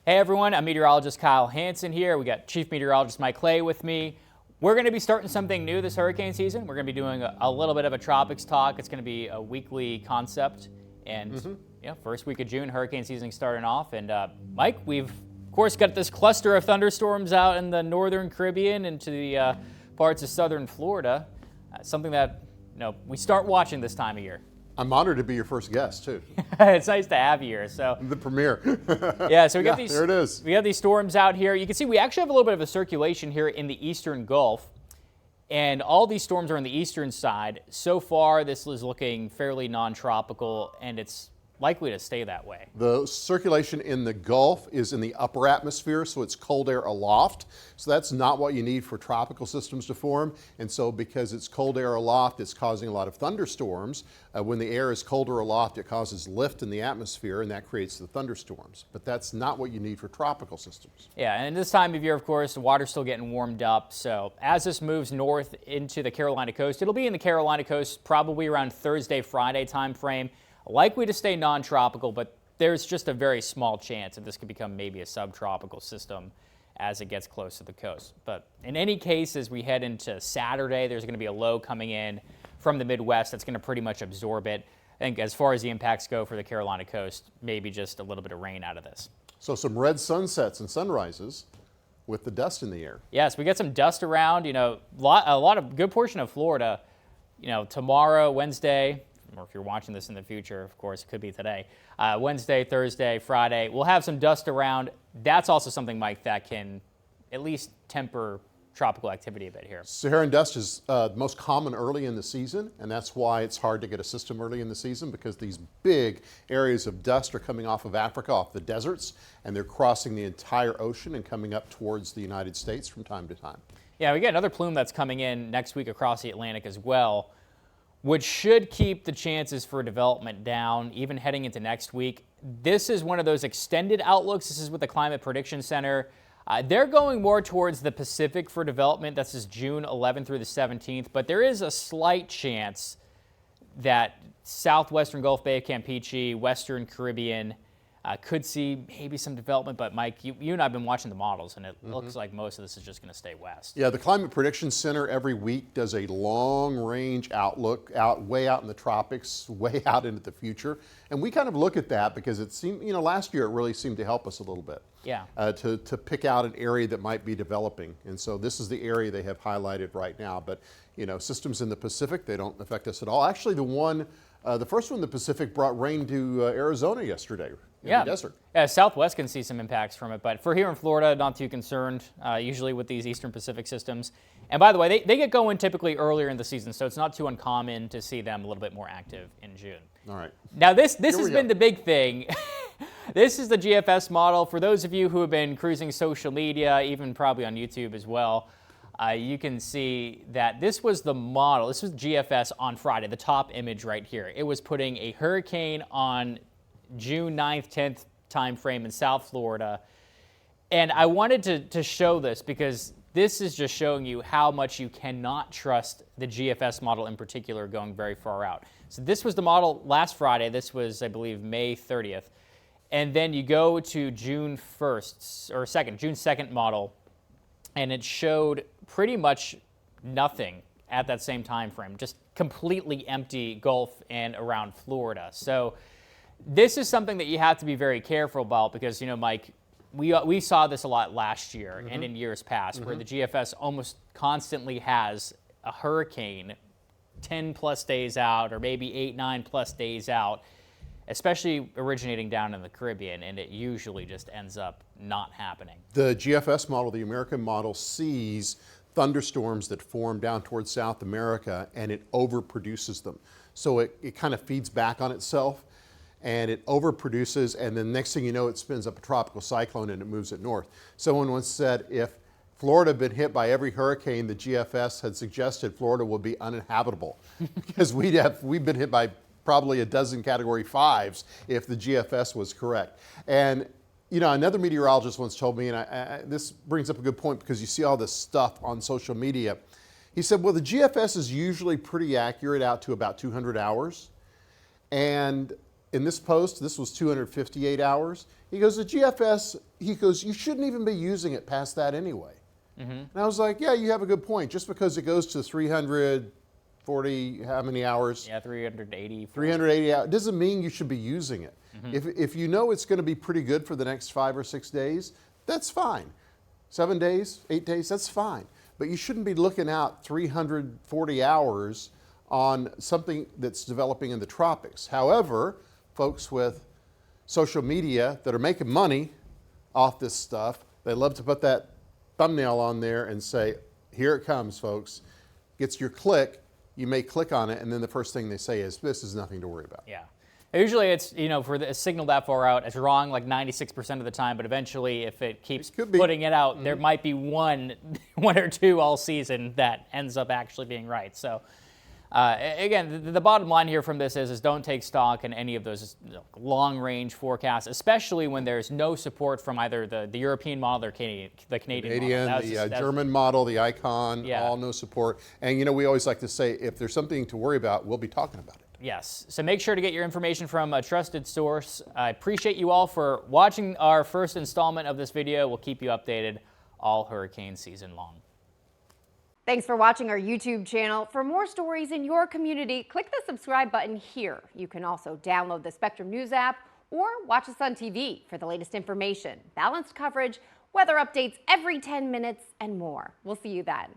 Hey everyone, I'm meteorologist Kyle Hansen here. We got Chief Meteorologist Mike Clay with me. We're going to be starting something new this hurricane season. We're going to be doing a little bit of a tropics talk. It's going to be a weekly concept. And first week of June, hurricane season starting off. And Mike, we've of course got this cluster of thunderstorms out in the northern Caribbean into the parts of southern Florida. Something that we start watching this time of year. I'm honored to be your first guest too. It's nice to have you here. So the premiere. Yeah, so we got these. There it is. We have these storms out here. You can see we actually have a little bit of a circulation here in the eastern Gulf, and all these storms are on the eastern side. So far, this is looking fairly non-tropical, and it's likely to stay that way. The circulation in the Gulf is in the upper atmosphere, so it's cold air aloft. So that's not what you need for tropical systems to form. And so because it's cold air aloft, it's causing a lot of thunderstorms. When the air is colder aloft, it causes lift in the atmosphere, and that creates the thunderstorms. But that's not what you need for tropical systems. Yeah, and this time of year, of course, the water's still getting warmed up. So as this moves north into the Carolina coast, it'll be in the Carolina coast probably around Thursday, Friday time frame. Likely to stay non-tropical, but there's just a very small chance that this could become maybe a subtropical system as it gets close to the coast. But in any case, as we head into Saturday, there's going to be a low coming in from the Midwest that's going to pretty much absorb it. I think as far as the impacts go for the Carolina coast, maybe just a little bit of rain out of this. So some red sunsets and sunrises with the dust in the air. Yes, we got some dust around, a lot of good portion of Florida, tomorrow, Wednesday, or if you're watching this in the future, of course, it could be today. Wednesday, Thursday, Friday, we'll have some dust around. That's also something, Mike, that can at least temper tropical activity a bit here. Saharan dust is most common early in the season, and that's why it's hard to get a system early in the season, because these big areas of dust are coming off of Africa, off the deserts, and they're crossing the entire ocean and coming up towards the United States from time to time. Yeah, we got another plume that's coming in next week across the Atlantic as well, which should keep the chances for development down, even heading into next week. This is one of those extended outlooks. This is with the Climate Prediction Center. They're going more towards the Pacific for development. That's just June 11th through the 17th. But there is a slight chance that southwestern Gulf Bay of Campeche, western Caribbean, could see maybe some development. But Mike, you and I have been watching the models, and it looks like most of this is just going to stay west. Yeah, the Climate Prediction Center every week does a long-range outlook, way out in the tropics, way out into the future. And we kind of look at that because it seemed, last year it really seemed to help us a little bit. Yeah. To pick out an area that might be developing. And so this is the area they have highlighted right now. But, systems in the Pacific, they don't affect us at all. Actually, the first one in the Pacific brought rain to Arizona yesterday. In the desert. Yeah, Southwest can see some impacts from it, but for here in Florida, not too concerned, usually with these Eastern Pacific systems. And by the way, they get going typically earlier in the season, so it's not too uncommon to see them a little bit more active in June. All right. Now, this has been the big thing. This is the GFS model. For those of you who have been cruising social media, even probably on YouTube as well, you can see that this was the model. This was GFS on Friday, the top image right here. It was putting a hurricane on June 9th, 10th time frame in South Florida. And I wanted to show this because this is just showing you how much you cannot trust the GFS model in particular going very far out. So this was the model last Friday. This was, I believe, May 30th. And then you go to June 1st or 2nd, June 2nd model, and it showed pretty much nothing at that same time frame, just completely empty Gulf and around Florida. So this is something that you have to be very careful about because, Mike, we saw this a lot last year and in years past where the GFS almost constantly has a hurricane 10 plus days out or maybe 8, 9 plus days out, especially originating down in the Caribbean, and it usually just ends up not happening. The GFS model, the American model, sees thunderstorms that form down towards South America and it overproduces them. So it kind of feeds back on itself. And it overproduces, and then next thing you know, it spins up a tropical cyclone and it moves it north. Someone once said if Florida had been hit by every hurricane, the GFS had suggested Florida would be uninhabitable because we've been hit by probably a dozen Category 5s if the GFS was correct. And another meteorologist once told me, and this brings up a good point because you see all this stuff on social media. He said, well, the GFS is usually pretty accurate out to about 200 hours. And in this post, this was 258 hours. He goes, the GFS, he goes, you shouldn't even be using it past that anyway. And I was like, yeah, you have a good point. Just because it goes to 340, how many hours? Yeah, 380. 380 hours, doesn't mean you should be using it. If you know it's going to be pretty good for the next 5 or 6 days, that's fine. 7 days, 8 days, that's fine. But you shouldn't be looking out 340 hours on something that's developing in the tropics. However, folks with social media that are making money off this stuff, they love to put that thumbnail on there and say, here it comes, folks. Gets your click, you may click on it, and then the first thing they say is, this is nothing to worry about. Yeah. Usually it's, for the signal that far out, it's wrong like 96% of the time, but eventually if it keeps putting it out, there might be one or two all season that ends up actually being right. So again, the bottom line here from this is don't take stock in any of those long-range forecasts, especially when there's no support from either the European model or the Canadian model. The German model, the Icon, all no support. And we always like to say, if there's something to worry about, we'll be talking about it. Yes, so make sure to get your information from a trusted source. I appreciate you all for watching our first installment of this video. We'll keep you updated all hurricane season long. Thanks for watching our YouTube channel. For more stories in your community, click the subscribe button here. You can also download the Spectrum News app or watch us on TV for the latest information, balanced coverage, weather updates every 10 minutes, and more. We'll see you then.